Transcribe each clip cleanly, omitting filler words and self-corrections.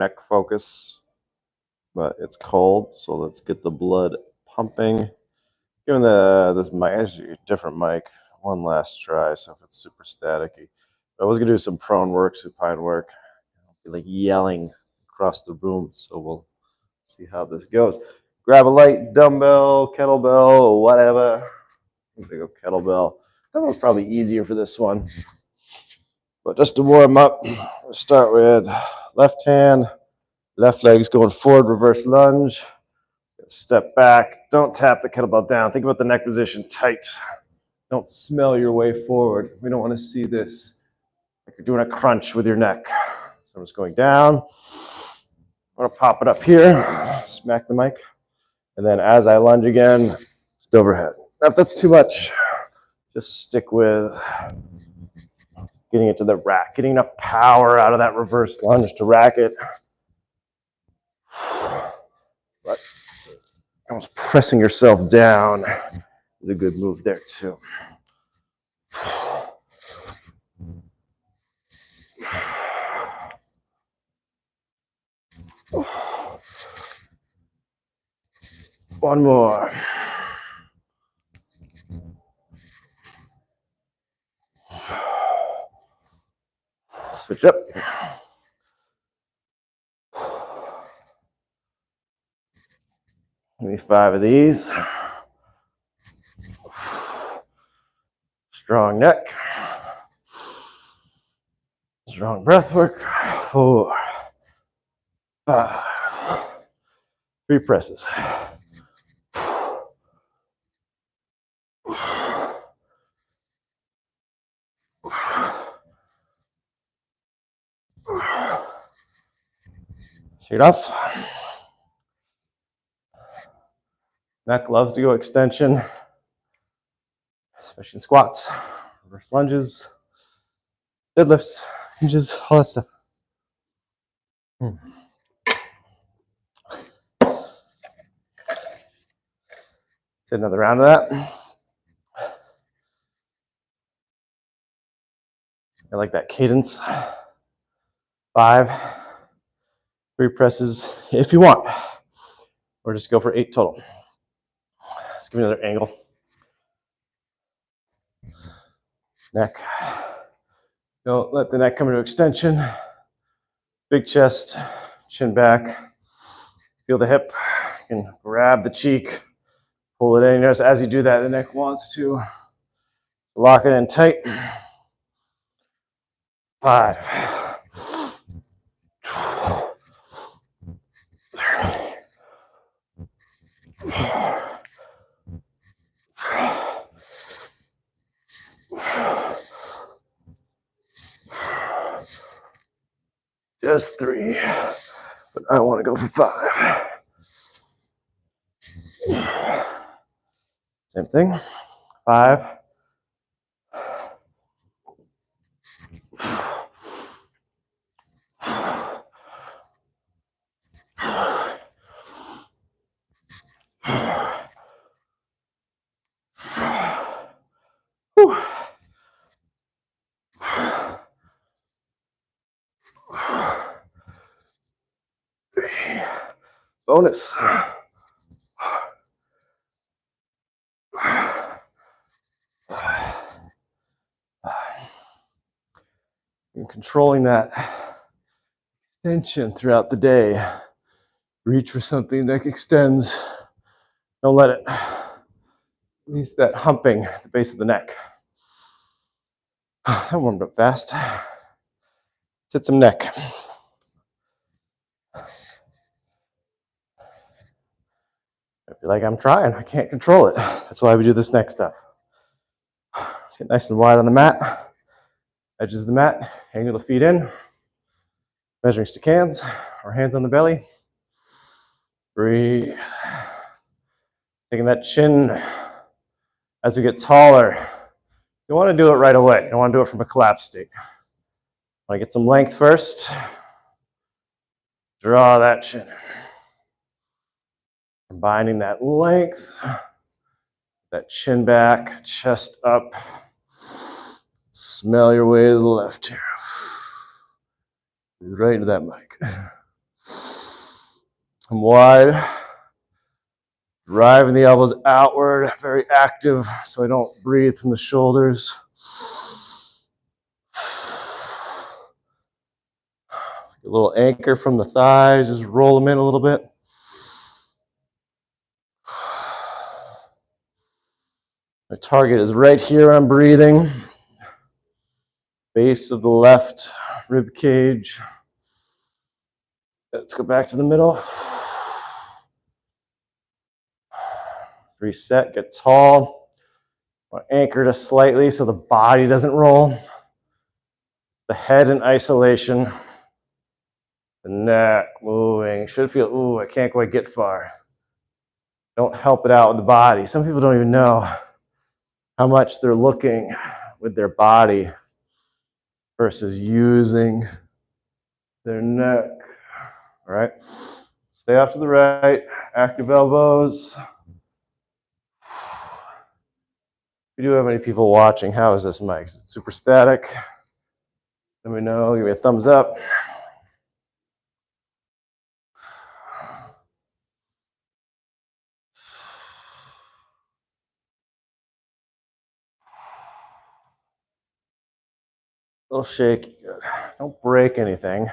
neck focus, but it's cold, so let's get the blood pumping. Giving this mic, actually different mic, one last try. So if it's super staticky, I was gonna do some prone work, supine work, like yelling across the room. So we'll see how this goes. Grab a light dumbbell, kettlebell, whatever. I'm gonna go kettlebell. Kettlebell's probably easier for this one. But just to warm up, we'll start with left hand, left leg's going forward, reverse lunge. Step back. Don't tap the kettlebell down. Think about the neck position tight. Don't smell your way forward. We don't want to see this like you're doing a crunch with your neck. So I'm just going down. I'm going to pop it up here, smack the mic. And then as I lunge again, just overhead. Now, if that's too much, just stick with getting it to the rack, getting enough power out of that reverse lunge to rack it. But almost pressing yourself down is a good move there too. One more. Switch up. Maybe 5 of these. Strong neck. Strong breath work. 4, 5. 3 presses. Shake it off. Neck loves to go extension, especially in squats, reverse lunges, deadlifts, hinges, all that stuff. Get another round of that. I like that cadence. 5, 3 presses if you want, or just go for 8 total. Let's give me another angle. Neck. Don't let the neck come into extension. Big chest, chin back. Feel the hip. You can grab the cheek, pull it in. Notice as you do that, the neck wants to lock it in tight. 5. Just 3, but I want to go for 5. Same thing. 5. Bonus. And controlling that tension throughout the day. Reach for something that extends. Don't let it. At least that humping at the base of the neck. I warmed up fast. Let's hit some neck. I feel like I'm trying. I can't control it. That's why we do this neck stuff. Let's get nice and wide on the mat. Edges of the mat. Angle the feet in. Measuring stick hands or hands on the belly. Breathe. Taking that chin as we get taller. You want to do it right away. You don't want to do it from a collapsed state. Want to get some length first. Draw that chin. Combining that length, that chin back, chest up. Smell your way to the left here. Right into that mic. Come wide. Driving the elbows outward, very active so I don't breathe from the shoulders. A little anchor from the thighs, just roll them in a little bit. My target is right here when I'm breathing. Base of the left rib cage. Let's go back to the middle. Reset, get tall. Anchor to slightly so the body doesn't roll. The head in isolation. The neck moving. Should feel, ooh, I can't quite get far. Don't help it out with the body. Some people don't even know how much they're looking with their body versus using their neck. All right. Stay off to the right. Active elbows. If you do have any people watching, how is this mic? Is it super static? Let me know. Give me a thumbs up. A little shaky. Good. Don't break anything. And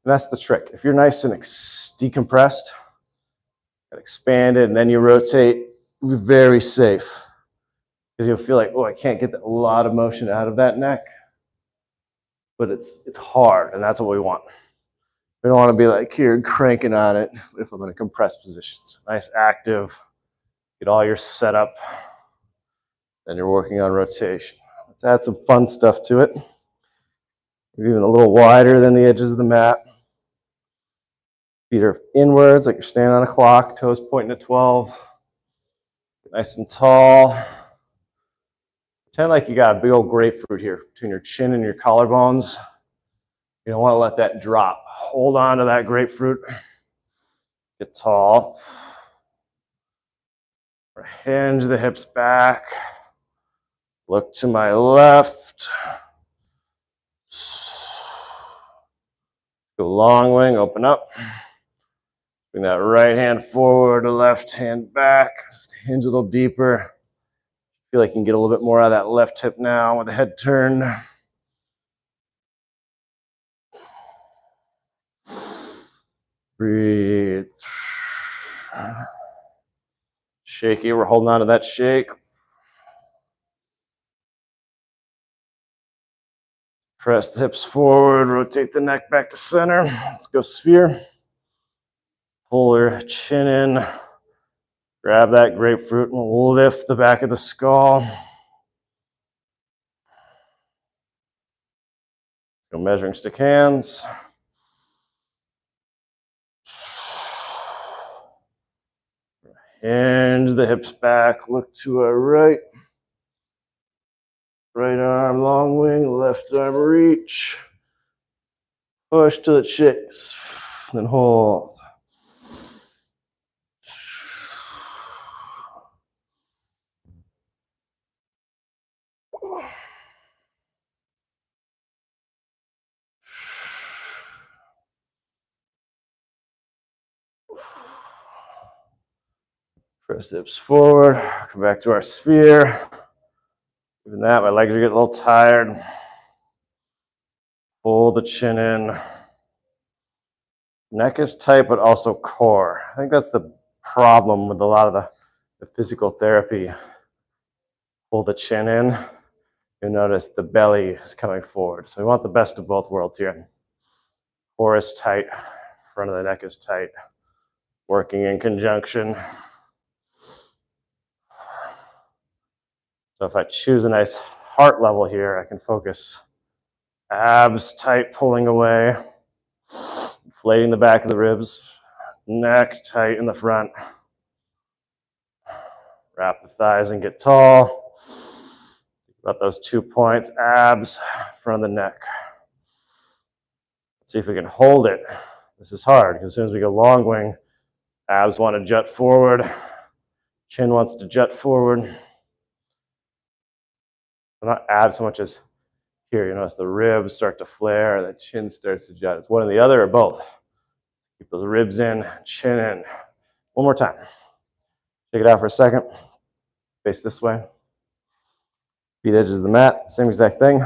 that's the trick. If you're nice and decompressed, expanded, and then you rotate, you're very safe. Because you'll feel like, oh, I can't get a lot of motion out of that neck. But it's hard, and that's what we want. We don't want to be like here cranking on it if I'm in a compressed position. So nice active, get all your setup, then you're working on rotation. Let's add some fun stuff to it. Maybe even a little wider than the edges of the mat. Feet are inwards, like you're standing on a clock, toes pointing to 12. Nice and tall. Pretend like you got a big old grapefruit here between your chin and your collarbones. You don't want to let that drop. Hold on to that grapefruit. Get tall. Hinge the hips back. Look to my left. Go long wing, open up. Bring that right hand forward, the left hand back. Just hinge a little deeper. Feel like you can get a little bit more out of that left hip now with the head turn. Breathe. Shaky, we're holding on to that shake. Press the hips forward, rotate the neck back to center. Let's go sphere. Pull your chin in. Grab that grapefruit and lift the back of the skull. Go measuring stick hands. Hinge the hips back, look to our right. Right arm long wing, left arm reach. Push till it shakes, then hold. Press the hips forward, come back to our sphere. Even that, my legs are getting a little tired. Pull the chin in. Neck is tight, but also core. I think that's the problem with a lot of the physical therapy. Pull the chin in. You'll notice the belly is coming forward. So we want the best of both worlds here. Core is tight, front of the neck is tight. Working in conjunction. So if I choose a nice heart level here, I can focus. Abs tight, pulling away. Inflating the back of the ribs. Neck tight in the front. Wrap the thighs and get tall. About those 2 points, abs, front of the neck. Let's see if we can hold it. This is hard because as soon as we go long wing, abs want to jut forward. Chin wants to jut forward. Not abs so much as here, you notice the ribs start to flare, the chin starts to jut. It's one or the other or both. Keep those ribs in, chin in. One more time. Take it out for a second. Face this way. Feet edges of the mat, same exact thing.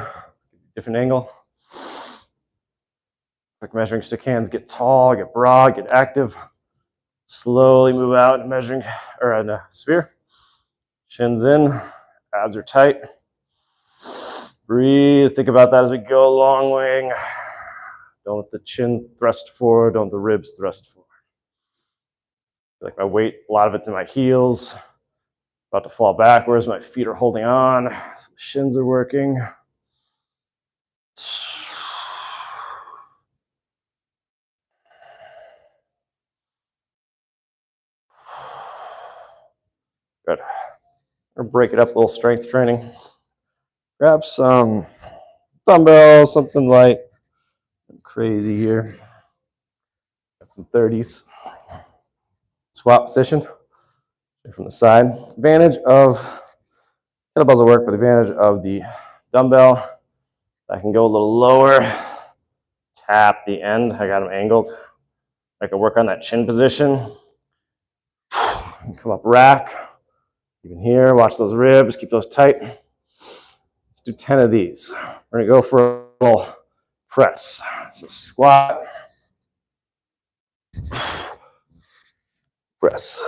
Different angle. Quick measuring stick hands, get tall, get broad, get active. Slowly move out, measuring, or in a sphere. Chin's in, abs are tight. Breathe, think about that as we go, long wing. Don't let the chin thrust forward, don't let the ribs thrust forward. I feel like my weight, a lot of it's in my heels. About to fall backwards, my feet are holding on, so shins are working. Good. Or break it up, a little strength training. Grab some dumbbells, something light. Crazy here. Got some 30s. Swap position from the side. Advantage of kettlebells will work, but the advantage of the dumbbell, I can go a little lower, tap the end. I got them angled. I can work on that chin position. Come up rack. Even here, watch those ribs, keep those tight. Let's do 10 of these. We're gonna go for a little press. So squat, press.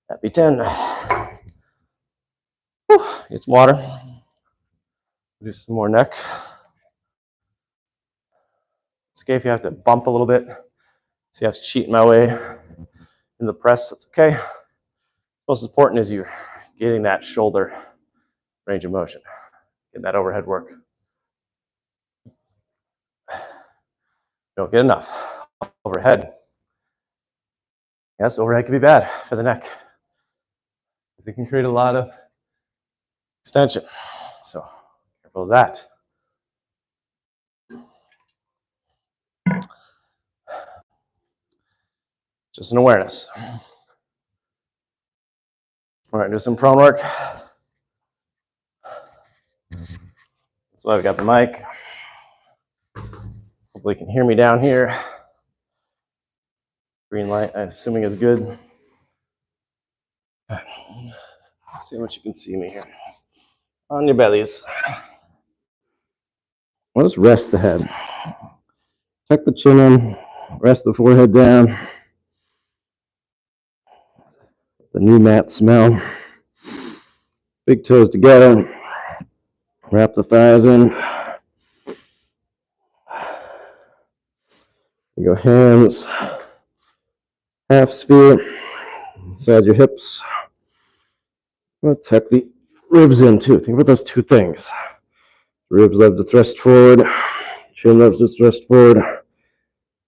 Happy 10. Get some water. Do some more neck. It's okay if you have to bump a little bit. See, I have to cheat my way in the press. That's okay. Most important is you getting that shoulder range of motion, getting that overhead work. Don't get enough overhead. Yes, overhead can be bad for the neck. It can create a lot of extension. So careful of that. Just an awareness. All right, do some prone work. That's why I've got the mic. Hopefully you can hear me down here. Green light, I'm assuming is good. See how much you can see me here. On your bellies. I'll just rest the head. Tuck the chin in, rest the forehead down. The new mat smell. Big toes together. Wrap the thighs in. You go hands, half sphere, inside your hips. We'll tuck the ribs in too. Think about those two things. Ribs love to thrust forward. Chin loves to thrust forward.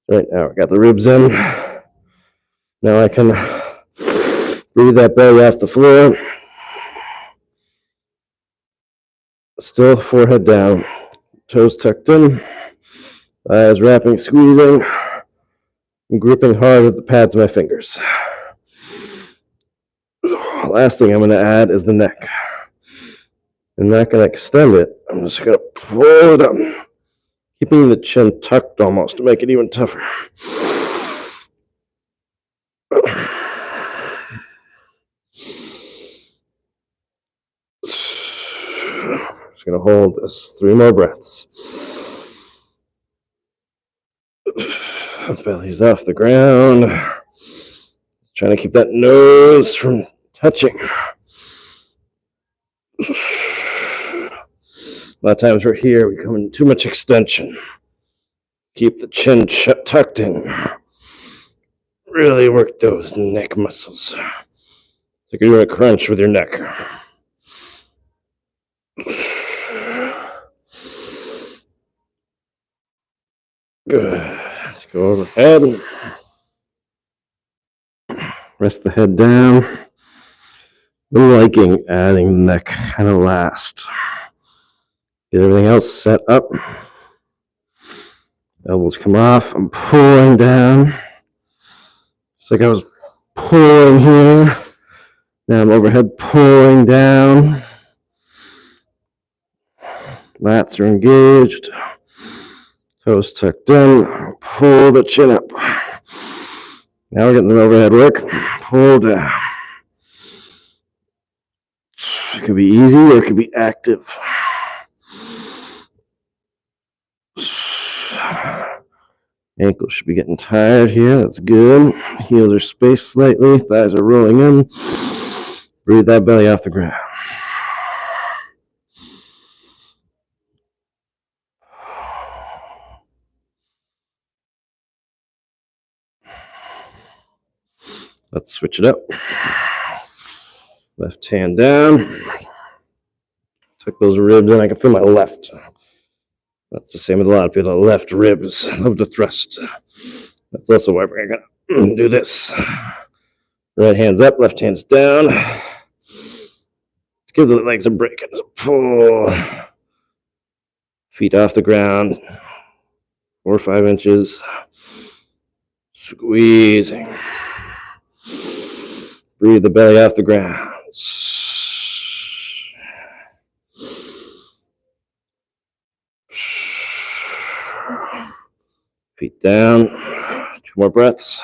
Right now, I got the ribs in. Now I can breathe that belly off the floor. Still forehead down. Toes tucked in. Eyes wrapping, squeezing. I'm gripping hard with the pads of my fingers. Last thing I'm going to add is the neck. I'm not going to extend it. I'm just going to pull it up, keeping the chin tucked almost to make it even tougher. Just going to hold this 3 more breaths. Belly's off the ground. Trying to keep that nose from touching. A lot of times we're here, we come in too much extension. Keep the chin tucked in. Really work those neck muscles. Like you're doing a crunch with your neck. Good. Let's go overhead. Rest the head down. I'm liking adding the neck kind of last. Get everything else set up. Elbows come off. I'm pulling down. It's like I was pulling here. Now I'm overhead pulling down. Lats are engaged. Toes tucked in. Pull the chin up. Now we're getting some overhead work. Pull down. It could be easy or it could be active. Ankles should be getting tired here. That's good. Heels are spaced slightly. Thighs are rolling in. Breathe that belly off the ground. Let's switch it up. Left hand down. Tuck those ribs in. I can feel my left. That's the same with a lot of people. Left ribs. Love to thrust. That's also why we're going to do this. Right hand's up, left hand's down. Let's give the legs a break. Pull. Feet off the ground. 4 or 5 inches. Squeezing. Breathe the belly off the ground. Feet down. 2 more breaths.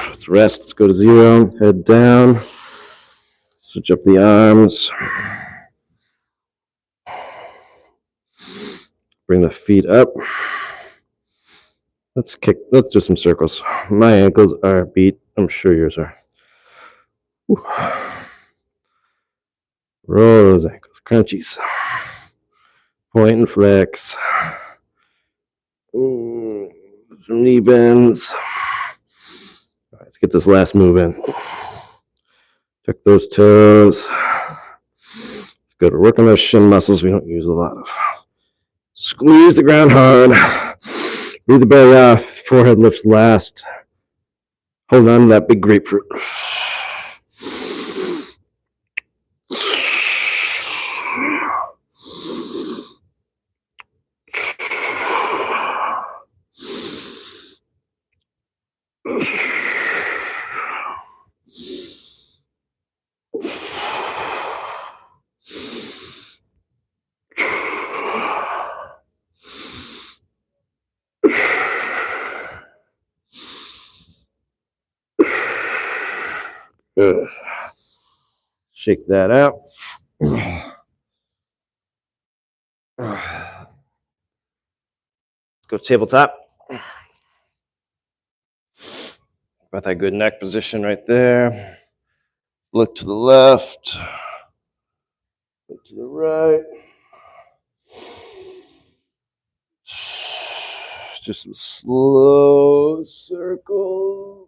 Let's rest. Let's go to 0. Head down. Switch up the arms. Bring the feet up. Let's do some circles. My ankles are beat. I'm sure yours are. Whew. Roll those ankles. Crunchies. Point and flex. Some knee bends. All right, let's get this last move in. Tuck those toes. It's good. We're working those shin muscles we don't use a lot of. Squeeze the ground hard. Breathe the belly off. Forehead lifts last. Hold on to that big grapefruit. Good. Shake that out. Let's go tabletop. Got that good neck position right there. Look to the left. Look to the right. Just some slow circles.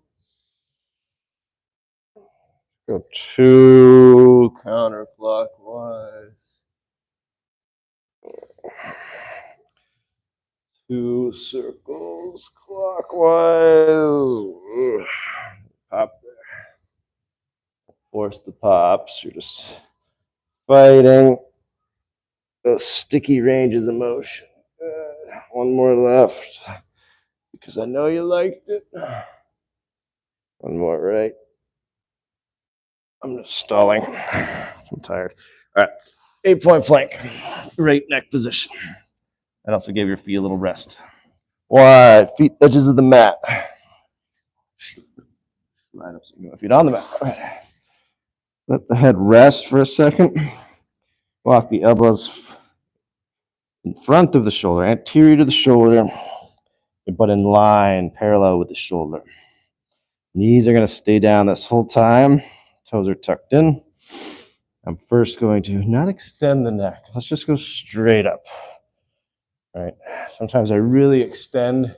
Go 2 counterclockwise. 2 circles clockwise. Pop there. Force the pops. You're just fighting those sticky ranges of motion. Good. 1 more left because I know you liked it. 1 more right. I'm just stalling. I'm tired. All right. 8-point plank. Right neck position. And also give your feet a little rest. Wide. Feet edges of the mat. Line up so you can get feet on the mat. All right. Let the head rest for a second. Walk the elbows in front of the shoulder, anterior to the shoulder, but in line, parallel with the shoulder. Knees are going to stay down this whole time. Toes are tucked in. I'm first going to not extend the neck. Let's just go straight up. All right. Sometimes I really extend,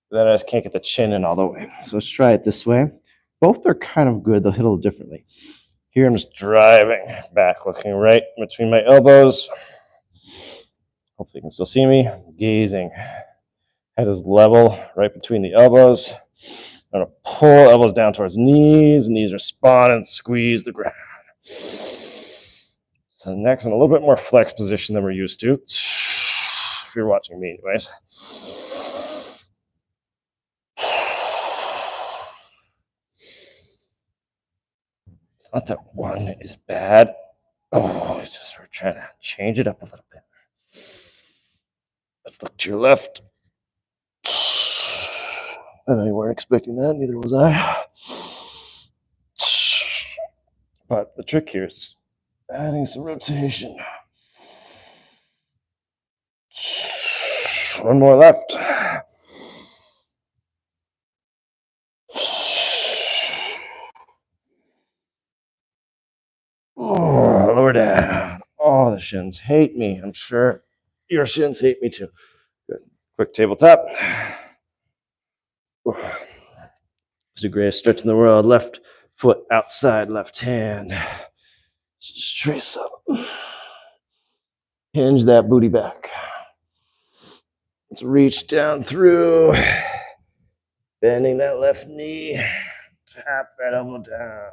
then I just can't get the chin in all the way. So let's try it this way. Both are kind of good. They'll hit a little differently. Here I'm just driving back, looking right between my elbows. Hopefully you can still see me. Gazing. Head is level right between the elbows. I'm going to pull elbows down towards knees. Knees respond and squeeze the ground. So the neck's in a little bit more flexed position than we're used to. If you're watching me anyways. Not that one is bad. Oh, it's just we're trying to change it up a little bit. Let's look to your left. I know you weren't expecting that, neither was I. But the trick here is adding some rotation. One more left. Oh, lower down. Oh, the shins hate me. I'm sure your shins hate me too. Good. Quick tabletop. It's the greatest stretch in the world. Left foot outside, left hand. Just trace up. Hinge that booty back. Let's reach down through. Bending that left knee. Tap that elbow down.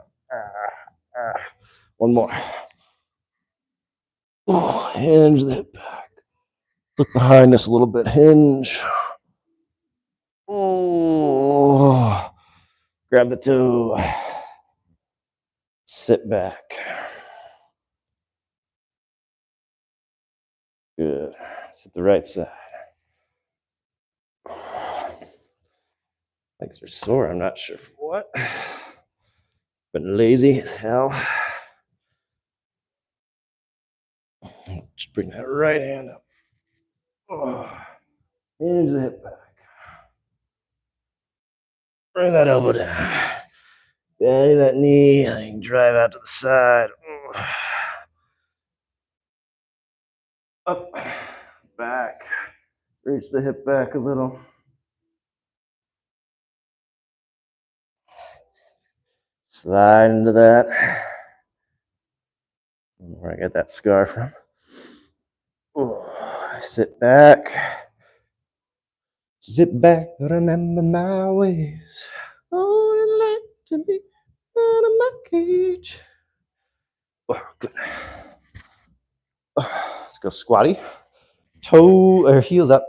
One more. Oh, hinge that back. Look behind us a little bit. Hinge. Oh, grab the toe. Sit back. Good. Let's hit the right side. Legs are sore. I'm not sure for what. Been lazy as hell. Just bring that right hand up. Oh, hinge the hip back. Bring that elbow down. Bend that knee. And you can drive out to the side. Up, back. Reach the hip back a little. Slide into that. Where I get that scar from. Oh, sit back. Sit back, remember my ways. Oh, I'd like to be out of my cage. Oh, good. Oh, let's go squatty. Toe or heels up.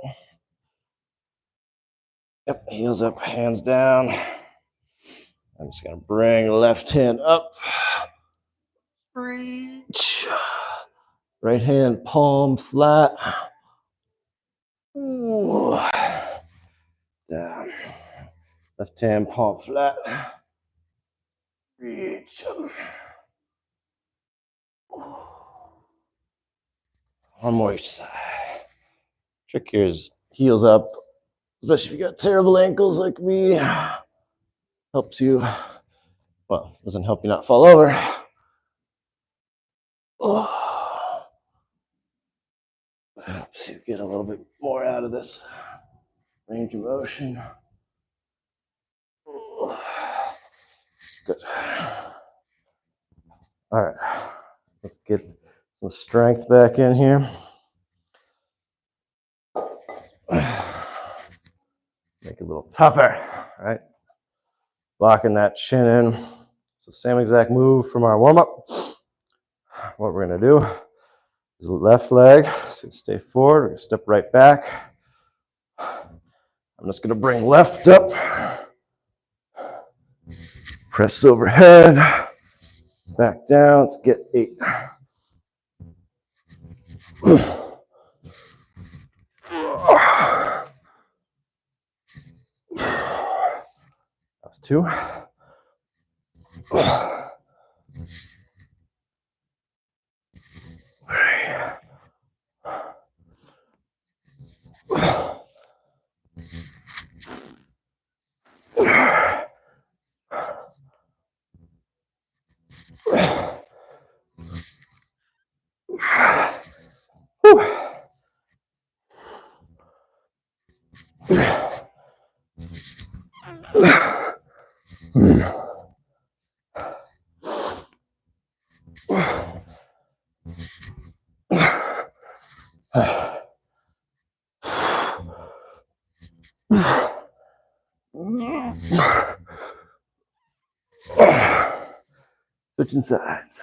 Yep, heels up, hands down. I'm just gonna bring left hand up. Reach. Right hand palm flat. Ooh. Down. Left hand palm flat. Reach. One more each side. Trick here is heels up, especially if you got terrible ankles like me. Helps you, well, doesn't help you not fall over. Oh. Helps you get a little bit more out of this range of motion. Good. All right, let's get some strength back in here. Make it a little tougher, right? Locking that chin in. It's the same exact move from our warm-up. What we're gonna do is left leg, so stay forward, we're gonna step right back. I'm just gonna bring left up. Press overhead, back down, let's get 8. That was 2. Switching sides.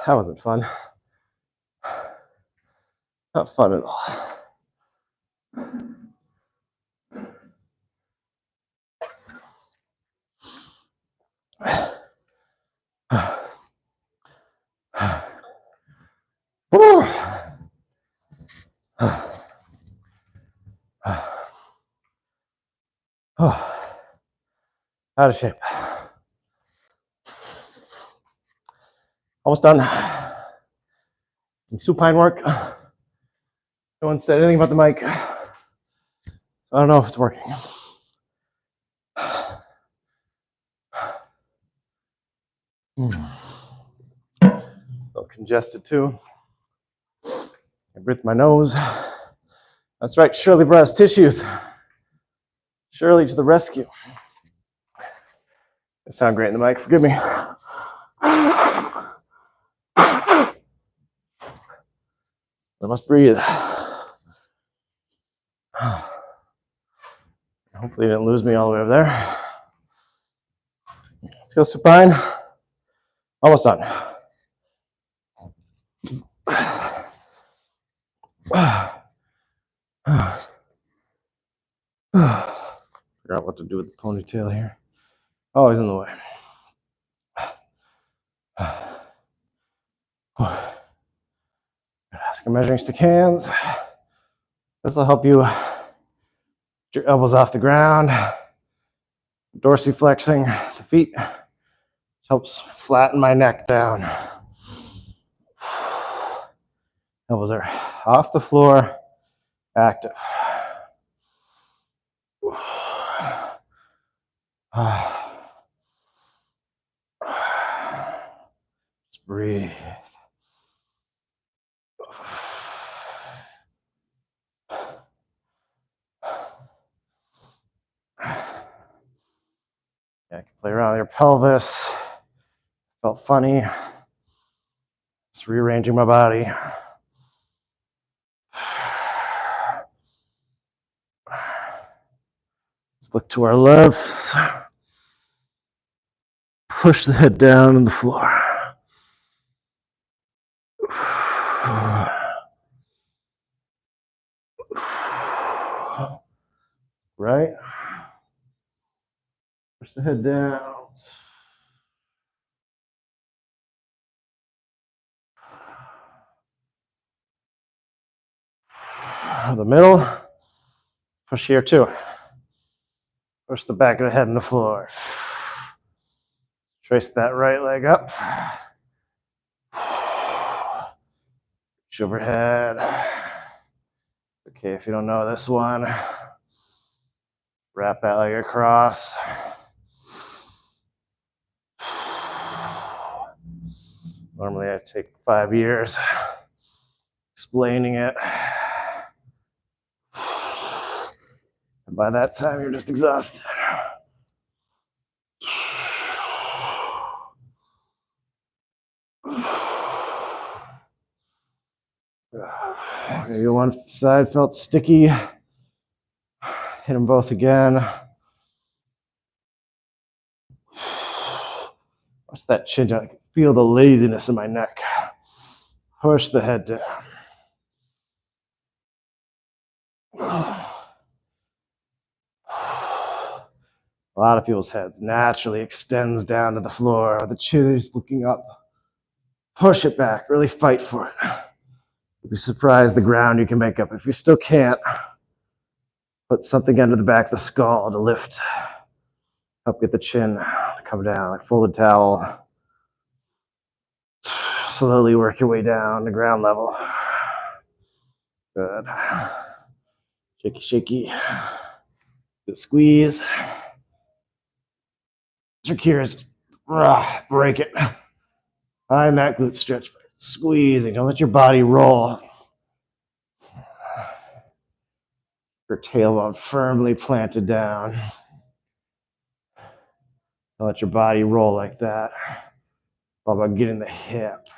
That wasn't fun. Not fun at all. Out of shape. Almost done. Some supine work. No one said anything about the mic. I don't know if it's working. A little congested too. I breathed my nose. That's right, Shirley breast tissues. Shirley to the rescue. I sound great in the mic, forgive me. I must breathe. Hopefully you didn't lose me all the way over there. Let's go supine. Almost done. Forgot what to do with the ponytail here. Always in the way. Ask a measuring stick hands. This will help you get your elbows off the ground. Dorsiflexing the feet. Helps flatten my neck down. Elbows are off the floor, active. Just breathe. Yeah, I can play around with your pelvis. Felt funny. Just rearranging my body. Let's look to our lefts. Push the head down on the floor. Right? Push the head down. The middle. Push here too. Push the back of the head on the floor. Trace that right leg up. Reach overhead. Okay, if you don't know this one, wrap that leg across. Normally I take 5 years explaining it. And by that time, you're just exhausted. Maybe one side felt sticky. Hit them both again. Watch that chin down. I can feel the laziness in my neck. Push the head down. A lot of people's heads naturally extends down to the floor. The chin is looking up. Push it back. Really fight for it. You'll be surprised the ground you can make up. If you still can't, put something under the back of the skull to lift. Help get the chin to come down, like folded towel. Slowly work your way down to ground level. Good. Shaky, shaky. Good squeeze. Trick here is break it. Find that glute stretch. Squeezing. Don't let your body roll. Your tailbone firmly planted down. Don't let your body roll like that. All about getting the hip.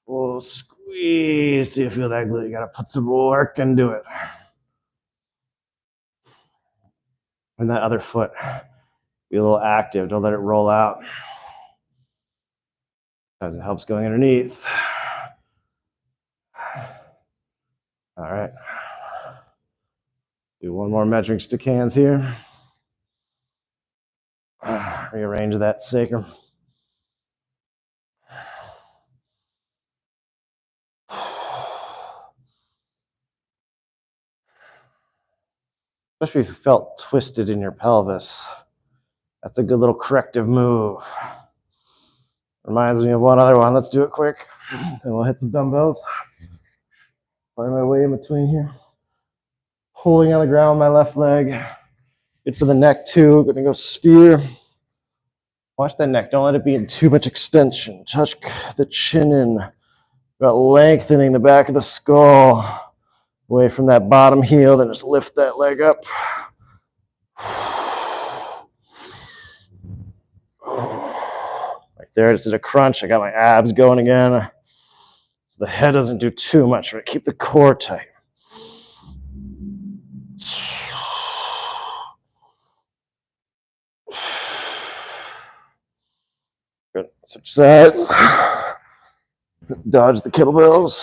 Oh, squeeze. Do you feel that glute? You gotta put some work into it. And that other foot, be a little active. Don't let it roll out. Sometimes it helps going underneath. All right. Do one more measuring stick hands here. Rearrange that sacrum. Especially if you felt twisted in your pelvis. That's a good little corrective move. Reminds me of one other one. Let's do it quick. And we'll hit some dumbbells. Find my way in between here. Holding on the ground with my left leg. Good for the neck too. Gonna go sphere. Watch that neck. Don't let it be in too much extension. Touch the chin in. About lengthening the back of the skull. Away from that bottom heel. Then just lift that leg up. Right there, just did a crunch. I got my abs going again. So the head doesn't do too much, right? Keep the core tight. Good. Switch sides. Dodge the kettlebells.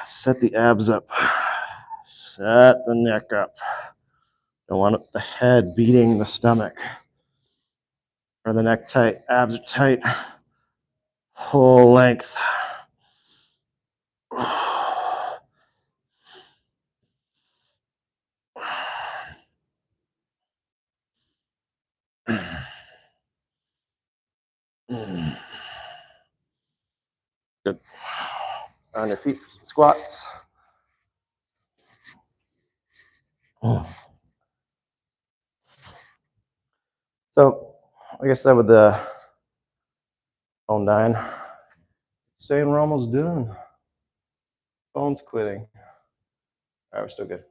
Set the abs up. Set the neck up. Don't want the head beating the stomach. Or the neck tight. Abs are tight. Whole length. Good. On your feet for some squats. So, like I said with the phone dying, saying we're almost done. Phone's quitting. All right, we're still good.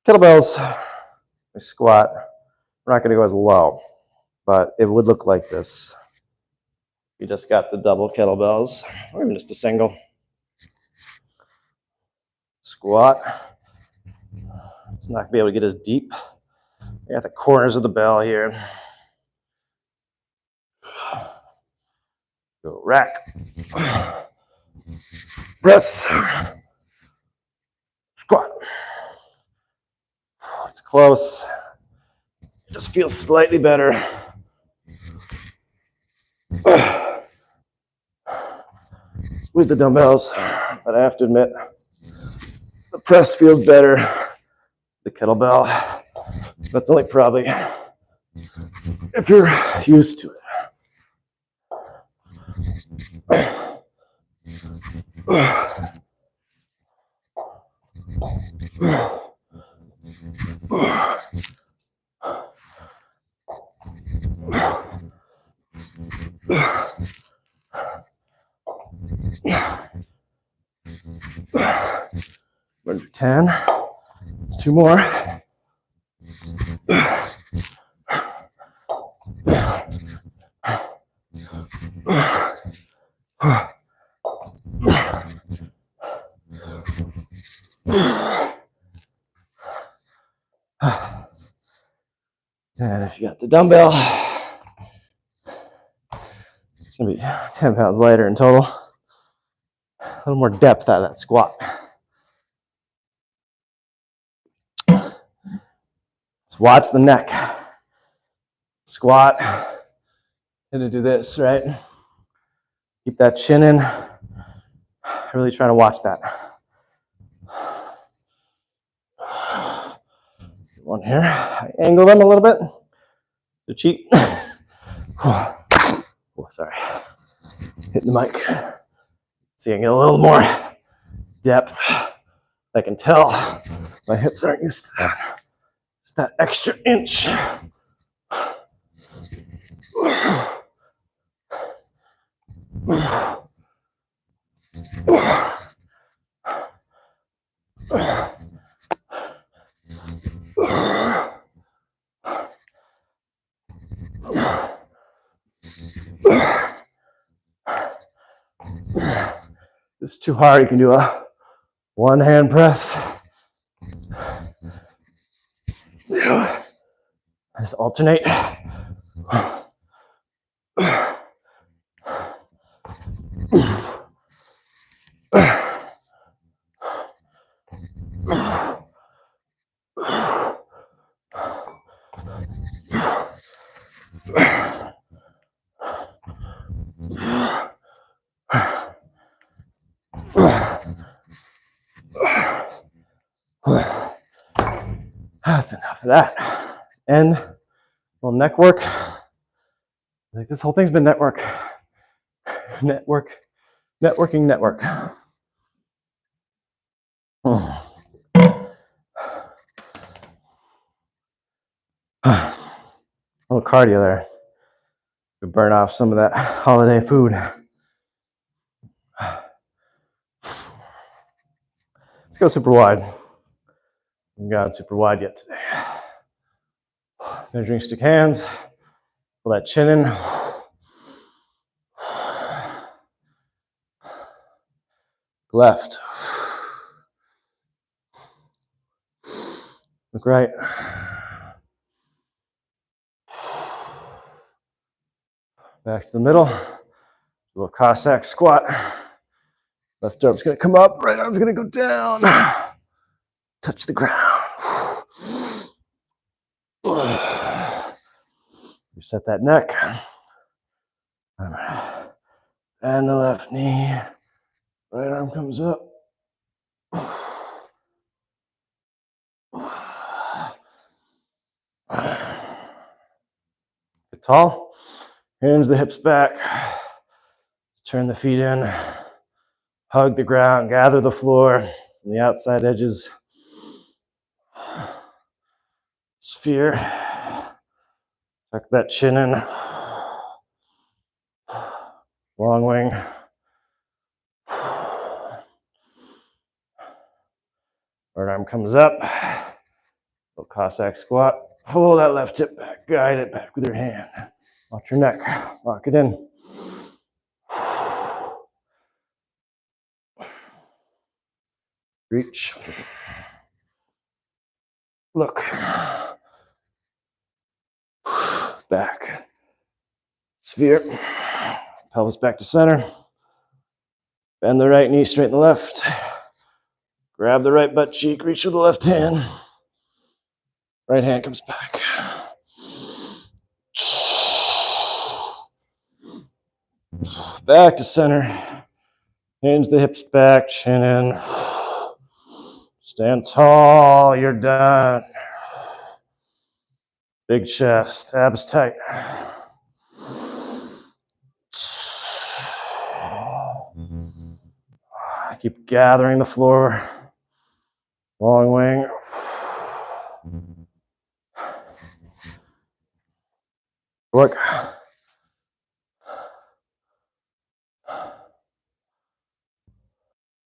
Kettlebells, we squat. We're not going to go as low, but it would look like this. You just got the double kettlebells, or even just a single. Squat. It's not going to be able to get as deep. I got the corners of the bell here. Go rack. Press. Squat. It's close. It just feels slightly better. With the dumbbells, but I have to admit, the press feels better. The kettlebell, that's only probably if you're used to it. 10. It's 2 more. And if you got the dumbbell, it's going to be 10 pounds lighter in total. A little more depth out of that squat. Just watch the neck. Squat. Gonna do this, right? Keep that chin in. Really trying to watch that. One here. I angle them a little bit. The cheek. Oh, sorry. Hitting the mic. See, I get a little more depth. I can tell my hips aren't used to that. It's that extra inch. This is too hard. You can do a one hand press. Just alternate. That's enough of that. And a little neck work. Like this whole thing's been network. Networking. A little cardio there. To burn off some of that holiday food. Let's go super wide. We haven't gone super wide yet today. Measuring stick hands. Pull that chin in. Left. Look right. Back to the middle. A little Cossack squat. Left arm's gonna come up, right arm's gonna go down. Touch the ground. Reset that neck. And the left knee. Right arm comes up. Get tall. Hinge the hips back. Turn the feet in. Hug the ground. Gather the floor from the outside edges. Sphere. Tuck that chin in. Long wing. Right arm comes up. Little Cossack squat. Pull that left hip back. Guide it back with your hand. Watch your neck. Lock it in. Reach. Look. Back. Sphere. Pelvis back to center. Bend the right knee, straighten the left. Grab the right butt cheek, reach with the left hand. Right hand comes back. Back to center. Hinge the hips back, chin in. Stand tall, you're done. Big chest, abs tight. Keep gathering the floor. Long wing. Work.